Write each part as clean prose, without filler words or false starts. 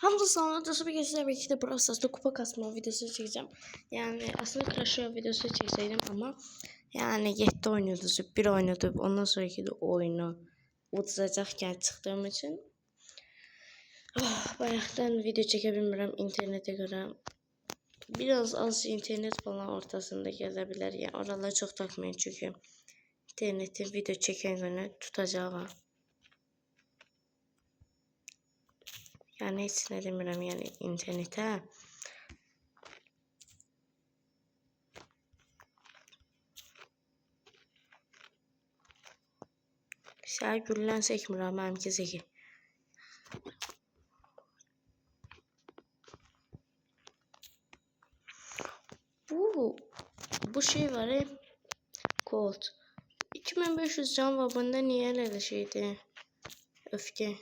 Hamza sana da bir geçen belki de Brawl Stars'ta kupa kasma videosu çekeceğim. Yani aslında Clash Royale videosu çekseydim ama yani 7 oynuyordu, bir oynadı. Ondan sonraki de oyunu uzacakken çıktığım için bayaqdan video çekebilmirəm internete göre. Biraz az internet falan ortasında gezebilir. Yani oraları çok takmayın çünkü internette video çeken günü tutacağım. Yani hiç ne demirəm yani internete. Şəhər gülülən çəkmirəm, mənimki çəkir. Bu şey var ya, Colt. 2500 can var, bunda niye öyle şeydi? Öfke.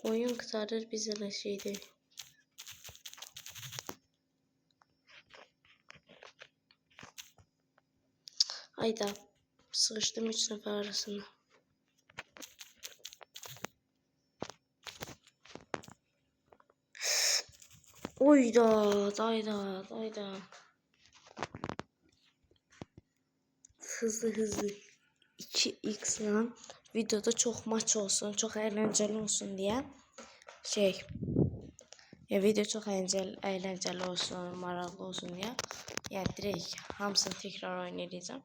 Oyun kurtarır bize öyle şeydi. Ayda sıkıştım 3 nefer arasında. Ayda. Hızlı 2x lan. Videoda çok maç olsun, çok eğlenceli olsun diye video çok eğlenceli olsun, maraqlı olsun diye. Yani direkt hamısını tekrar oynayacağım.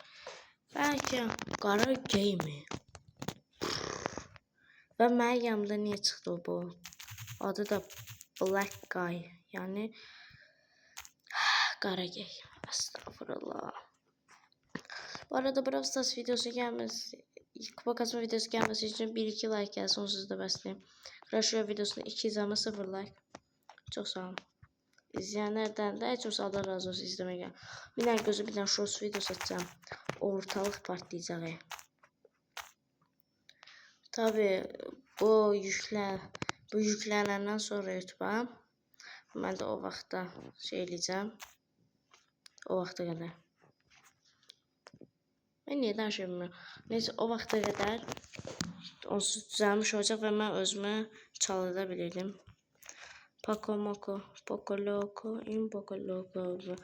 Belki qara game. Ve mənim yanımda niye çıktı bu? Adı da Black Guy. Yani qara game. Estağfurullah. Bu arada Brawl Stars videosu gelmesi, kupa kasma videosu gelmesi için 1-2 like gelsin, onsuz da bəsləyim. Clash Royale videosunda 2 izleme 0 like. Çok sağ olun. İzleyenlerden de çok Allah razı olsun izlemeye. Bir tane gözü bir tane shorts videosu atacağım. Ortalık patlayacak. Tabi bu yüklenenden sonra YouTube'a ben de o vaxtda eləyəcəm. O vaxta kadar. Ben niye danışamıyorum? Neyse o vaxta kadar onsuz düzəlmiş olacaq ve ben özümü çalabilirim. Poco Moco, Poco Loco, Poco Loco.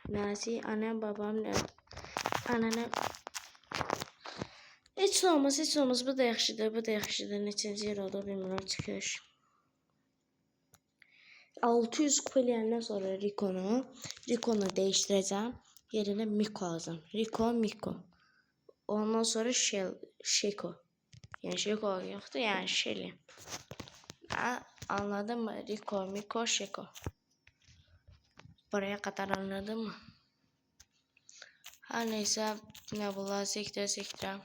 Nazi, annem, babam, anneannem. Heç olmaz. Bu da yaxşıdır. Neçənci yer oldu bilmirəm, çıxış. 600 kupa eləyəndən sonra Rico'nu değiştireceğim. Yerine Miko alacağım. Miko. Ondan sonra Sheko. Yani Sheko yoktu yani Shelly. Anladın mı? Rico, Miko, Sheko. Buraya kadar anladın mı? Her neyse ne bunlar sektire.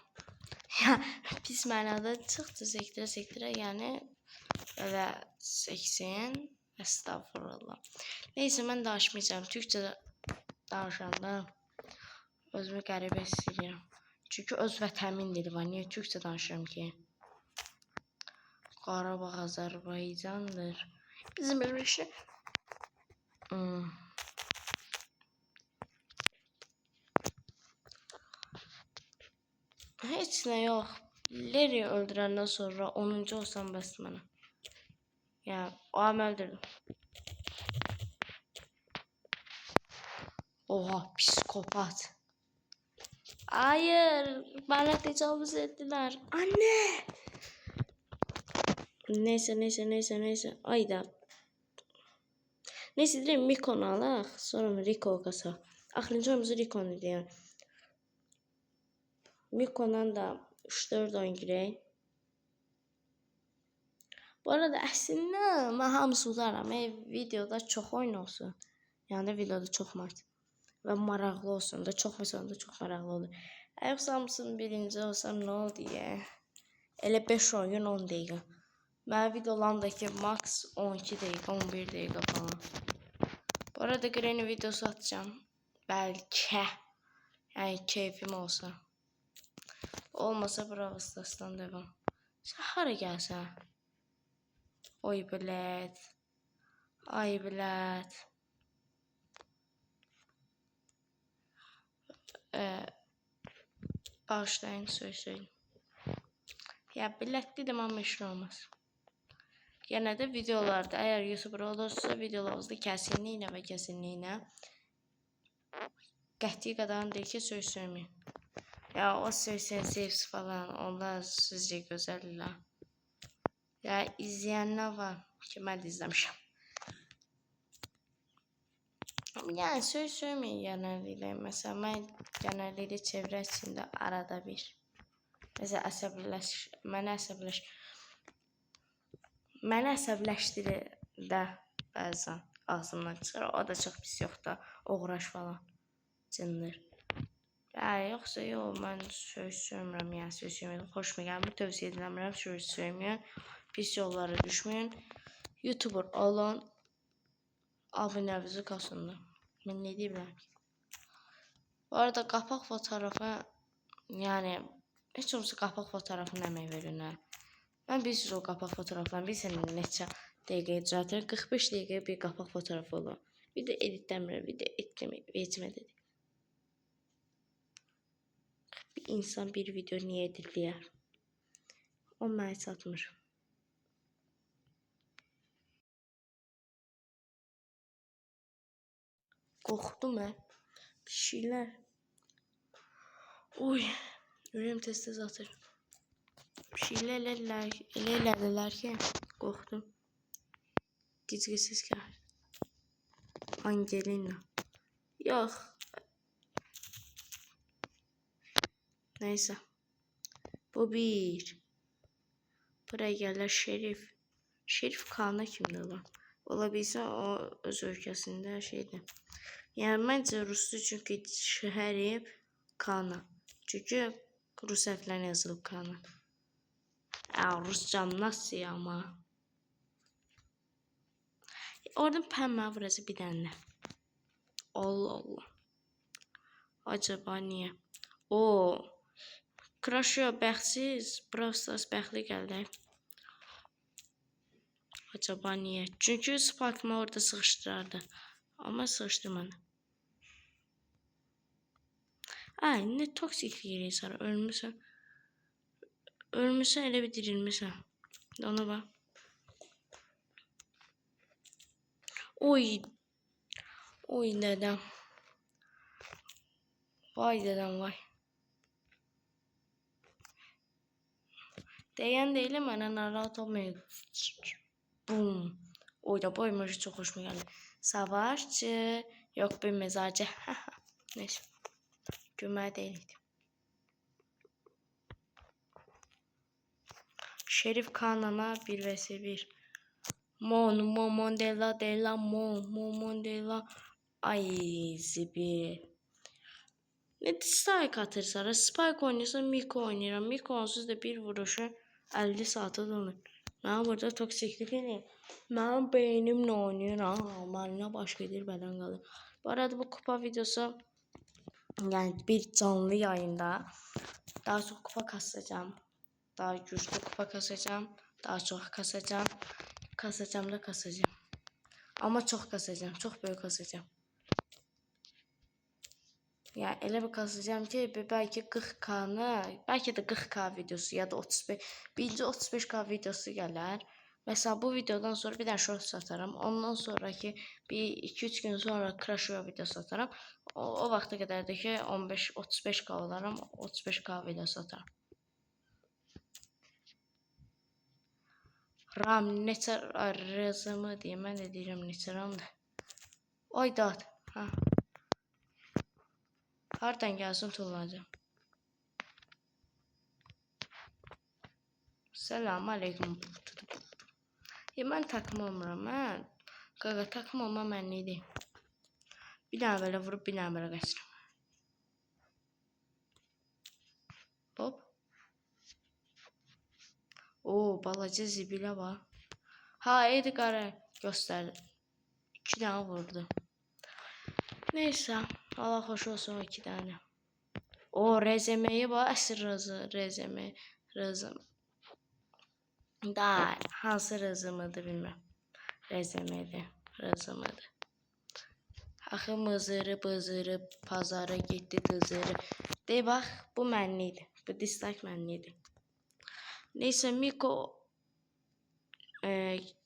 Ya pis mənada çıxdı sektire yani öyle 80 estağfurullah. Neyse ben danışmayacağım. Türkçe danışanda özümü qəribə hiss edirəm. Çünki öz vətənimin dili var. Niye Türkçe danışıram ki? Qarabağ Azərbaycandır. Bizim bir şey. Hiç ne yok. Larry'i öldürenden sonra 10. olsam bəs mənə. Ya o an öldürdüm. Oha psikopat. Hayır. Bana tecavüz ettiler. Anne. Neyse. Ayda. Neyse direkt Miko'nu alaq. Sonra Rico qasa. Axırıncı oyunumuzu Rico'nu deyək. Miko'dan da 3-4 oyun girək. Bu arada əslində mən hamısı udaram. Videoda çox oyun olsun. Yəni videoda çox maç. Və maraqlı olsun da. Çox mesela da çox maraqlı olur. Yoxsa hamısının birinci olsam nə oldu ya? Elə 5 oyun 10 dəqiqə. Mənim videolarımdakı max 12 dəqiqə, 11 dəqiqə falan. Bu arada Granny videosu atacağım. Belki. Yani keyfim olsa. Olmasa Brawl Stars'tan devam. Sen hara gelsen. Oy bilet. Ay bilet. Bağışlayın söyleyeyim. Ya bilet dedim ama işin olmaz. Yenə də videolarda əgər YouTuber olursa videolarınızda kəsinliklə və kəsinliklə qəti qadağan deyil ki, söz söyləməyin. Ya o söz falan onlar sizcə gözəldirlər. Ya izləyənlər var ki, mən də izləmişəm. Yəni söz söyləməyin genəlliklə. Məsələn, mən genəlliklə çevrə içində arada bir. Məsələn, məni əsəbləşdirir də bəzən ağzımdan çıxır. O da çox pis yox da, uğraş falan. Cındır. Yoxsa yox, mən söz söyləmirəm, yəni söz söyləmirəm. Xoşuma gəlmir, tövsiyə edilmirəm, söz söyləməyin. Pis yollara düşməyin. YouTuber olan abunənizi kasındır. Mən nə deyirəm? Bu arada qapaq fotoğrafı, yəni heç olmasa qapaq fotoğrafına əmək verirlər. Mən bilirsiniz o qapaq fotoğraflarını bilirsən neçə dəqiqə icraatır? 45 dəqiqə bir qapaq fotoğrafı olur. Bir də editləmirəm, bir də etmədi. Bir insan bir video niyə editləyər? O mənə çatmır. Qorxdum mən. Bir şeylər. Oy, ürəyim tez-tez atır. Bir şeylər elədilər ki, qorxdum. Gizgisiz gəlir. Angelina. Yox. Neyse. Bu bir. Buraya gələr Şerif. Şerif Kaan'a kimdir lan? Ola bilsə o öz ölkəsində şeydir. Yəni məncə ruslu çünki Şerif Kaan'a. Çünki rus hərflərlə yazılıb Kaan'a. Ruscam nasıl ama? Orada pəmmə burası bir dənə. Allah Allah. Acaba niyə? Crash yok, bəxtsiz. Brawl Stars bəxtli gəldi. Acaba niyə? Çünki Spike'ımı orada sıxışdırardı. Amma sıxışdırmadı. Ay, nə toksiklik eləyirsən, ölmüsən. Ölmüsən, elə bir dirilmişsən. Ona bax. Oy. Oy dedəm. Vay dedəm, vay. Deyən deyilim, mənə narahat olmayın. Bum. Oyda bu emoji çox xoşuma gəldi. Savaşçı. Yox, bir mezacı. Neyse. Gülməyə deyildi. Şerif Kaan'a 1 vs 1. Mondela. Ay zibi. Ne dislike atırsa, Spike oynasa Miko oynayıram. Miko onsuz da bir vuruşu 50 saate dönür. Ben burada toksiklik edeyim. Ben beynimle oynuyorum. Benimle başka bir beden kalır. Bu arada bu kupa videosu yani bir canlı yayında daha çok kupa kasacağım. Daha güçlü kupa kasacağım. Daha çok kasacağım. Kasacağım. Ama çok kasacağım. Çok büyük kasacağım. Yani elə bir kasacağım ki belki 40K'nı, belki de 40K videosu ya da 35, birinci 35K videosu gələr. Mesela bu videodan sonra bir tane short satarım. Ondan sonraki bir 2-3 gün sonra Crash Royale videosu satarım. O vaxta kadar da ki 15-35K olarım. 35K video satarım. RAM neçə rızımı deyim, mən də deyirəm neçə ramdır. Oy dat. Ha. Hardan gəlsin tullacam. Selamun aleyküm. Mən takım olmuram. Mən qaqa takım olma mənlidir. Bir dənə belə vurub bir dənə belə qaçıram. Hop. Balaca zibilə var. Ha, Edgar'ı göstərdi. 2 dənə vurdu. Neyse. Allah xoş olsun o 2 dənə. Rezemeyi var. Əsr rezeme. Da hansı rızımıdır bilmem. Rezemedir. Axı mızırı bızırı pazara getdi dızırı. De bax bu mənliydi. Bu dislike mənliydi. Neyse Miko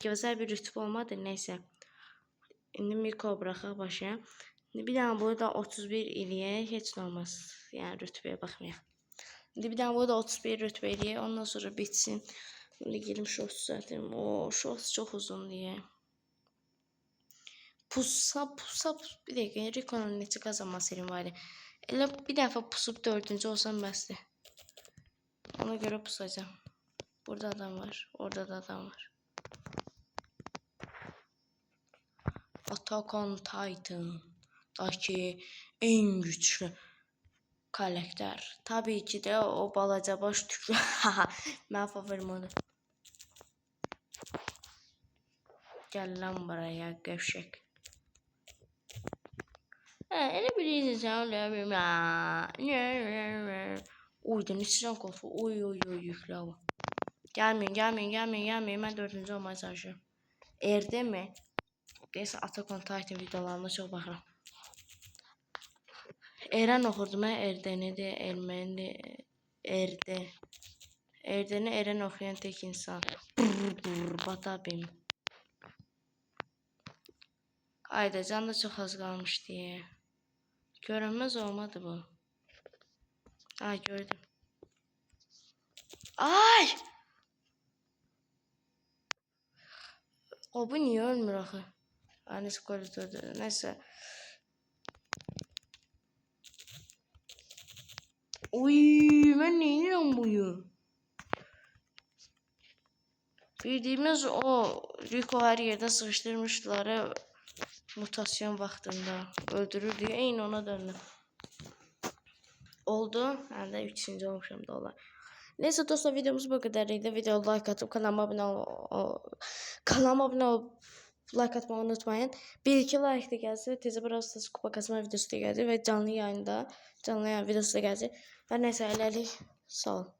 Gözəl bir rütbə olmadı, neysə. İndi mikro buraxaq başa. Bir dənə burada 31 eləyək, heç nə olmaz. Yəni rütbəyə baxmayaq. İndi bir dənə burada 31 rütbə eləyək, ondan sonra bitsin. İndi gelim shorts düzəltim. O, shorts çox uzun deyə. Pusa, bir dəqiqə, Rico'nun neçə qazanması elim var. Elə bir dəfə pusub 4-cü olsam bəsdir. Ona görə pusacağım. Burada adam var, orada da adam var. Attack on Titan'daki en güçlü karakter. Tabii ki de o balaca baş tüklü. Ben favorim onu. Gel lan buraya gevşek. Elə bilirsiniz ya. Oy da ne sıcak koltuğu. Oy yükle o. Gelmeyin. Ben 4-cü olmaya çalışıyorum. Erde mi? Neyse Attack on Titan videolarına çok baxıram. Eren oxurdum, Erdenidir, Ermənidir, Erdeni Eren oxuyan tek insan. Batabim. Hayda, can da çok az kalmış diye. Görünmez olmadı bu. Ay gördüm. Ay! O bu niye ölmür axı? Neyse koridorda. Neyse. Uy, ben neyinirəm buyu? Bildiğimiz o Rico her yerde sıkıştırmışlar mutasyon vaxtında öldürür diye eyni ona döndü. Oldu. Ben de 3. olmuşum da olar. Neyse dostlar videomuz bu kadarıydı. Videoya like atıp kanalıma abone olup like atmayı unutmayın. 1-2 like de gelse tezi biraz kupa kasma videosu da geldi ve canlı yayın videosu da geldi. Ve neyse sağ olun.